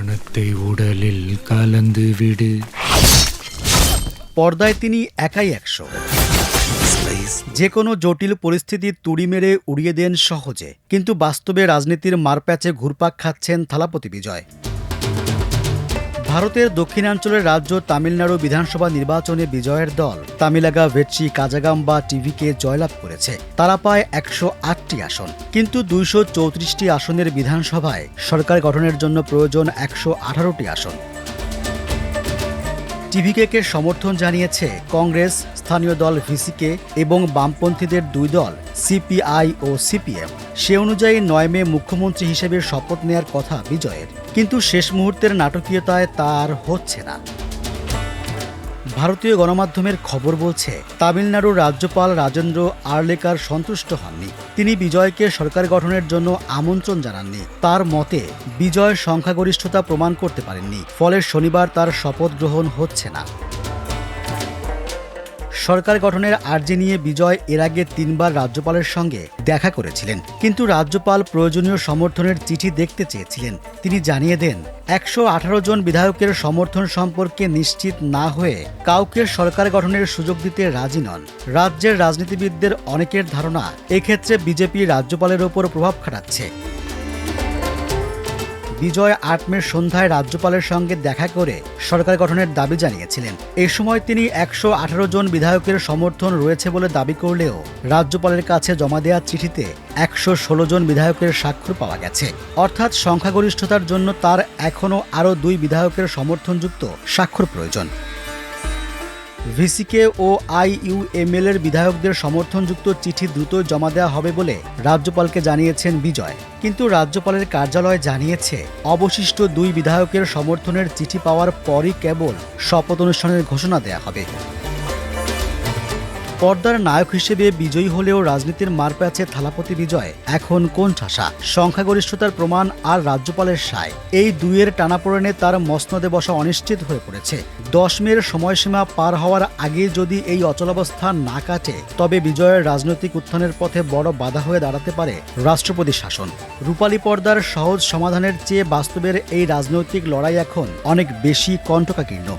மனத்தை உடலில் கலந்து விடு। পর্দায় তিনি একাই ১০০। যে কোনো জটিল পরিস্থিতি তুড়ি মেরে উড়িয়ে দেন সহজে, কিন্তু বাস্তবে রাজনীতির মারপ্যাচে ঘুরপাক খাচ্ছেন থালাপতি বিজয়। ভারতের দক্ষিণাঞ্চলের রাজ্য তামিলনাড়ু বিধানসভা নির্বাচনে বিজয়ের দল তামিলাগা ভেট্রি কাজাগাম বা টিভিকে জয়লাভ করেছে। তারা পায় ১০৮টি আসন, কিন্তু ২৩৪টি আসনের বিধানসভায় সরকার গঠনের জন্য প্রয়োজন ১১৮টি আসন। টিভিকে সমর্থন জানিয়েছে কংগ্রেস, স্থানীয় দল ভিসিকে এবং বামপন্থীদের দুই দল সিপিআই ও সিপিএম। সে অনুযায়ী ৯ মে মুখ্যমন্ত্রী হিসেবে শপথ নেয়ার কথা বিজয়ের, কিন্তু শেষ মুহূর্তের নাটকীয়তায় তা আর হচ্ছে না। ভারতীয় গণমাধ্যমের খবর বলছে, তামিলনাড়ুর রাজ্যপাল রাজেন্দ্র আর্লেকার সন্তুষ্ট হননি। তিনি বিজয়কে সরকার গঠনের জন্য আমন্ত্রণ জানাননি। তার মতে বিজয় সংখ্যাগরিষ্ঠতা প্রমাণ করতে পারেননি, ফলে শনিবার তার শপথ গ্রহণ হচ্ছে না। সরকার গঠনের আর্জি নিয়ে বিজয় এর আগে ৩ বার রাজ্যপালের সঙ্গে দেখা করেছিলেন, কিন্তু রাজ্যপাল প্রয়োজনীয় সমর্থনের চিঠি দেখতে চেয়েছিলেন। তিনি জানিয়ে দেন, ১১৮ জন বিধায়কের সমর্থন সম্পর্কে নিশ্চিত না হয়ে কাউকে সরকার গঠনের সুযোগ দিতে রাজি নন। রাজ্যের রাজনীতিবিদদের অনেকের ধারণা, এক্ষেত্রে বিজেপি রাজ্যপালের ওপর প্রভাব খাটাচ্ছে। বিজয় ৮ মে সন্ধ্যায় রাজ্যপালের সঙ্গে দেখা করে সরকার গঠনের দাবি জানিয়েছিলেন। এ সময় তিনি ১১৮ জন বিধায়কের সমর্থন রয়েছে বলে দাবি করলেও রাজ্যপালের কাছে জমা দেওয়া চিঠিতে ১১৬ জন বিধায়কের স্বাক্ষর পাওয়া গেছে। অর্থাৎ সংখ্যাগরিষ্ঠতার জন্য তার এখনও আরও ২ বিধায়কের সমর্থনযুক্ত স্বাক্ষর প্রয়োজন। ভিসিকে ও আইইউএমএল এর বিধায়কদের সমর্থনযুক্ত চিঠি দ্রুত জমা দেওয়া হবে বলে রাজ্যপালকে জানিয়েছেন বিজয়, কিন্তু রাজ্যপালের কার্যালয় জানিয়েছে অবশিষ্ট ২ বিধায়কের সমর্থনের চিঠি পাওয়ার পরই কেবল শপথ অনুষ্ঠানের ঘোষণা দেয়া হবে। পর্দার নায়ক হিসেবে বিজয়ী হলেও রাজনীতির মারপ্যাচে থালাপতি বিজয় এখন কোন ঠাসা, সংখ্যাগরিষ্ঠতার প্রমাণ আর রাজ্যপালের সায়, এই দুইয়ের টানাপোড়েনে তার মসনদে বসা অনিশ্চিত হয়ে পড়েছে। ১০ মের সময়সীমা পার হওয়ার আগে যদি এই অচলাবস্থা না কাটে, তবে বিজয়ের রাজনৈতিক উত্থানের পথে বড় বাধা হয়ে দাঁড়াতে পারে রাষ্ট্রপতি শাসন। রূপালী পর্দার সহজ সমাধানের চেয়ে বাস্তবের এই রাজনৈতিক লড়াই এখন অনেক বেশি কণ্টকাকীর্ণ।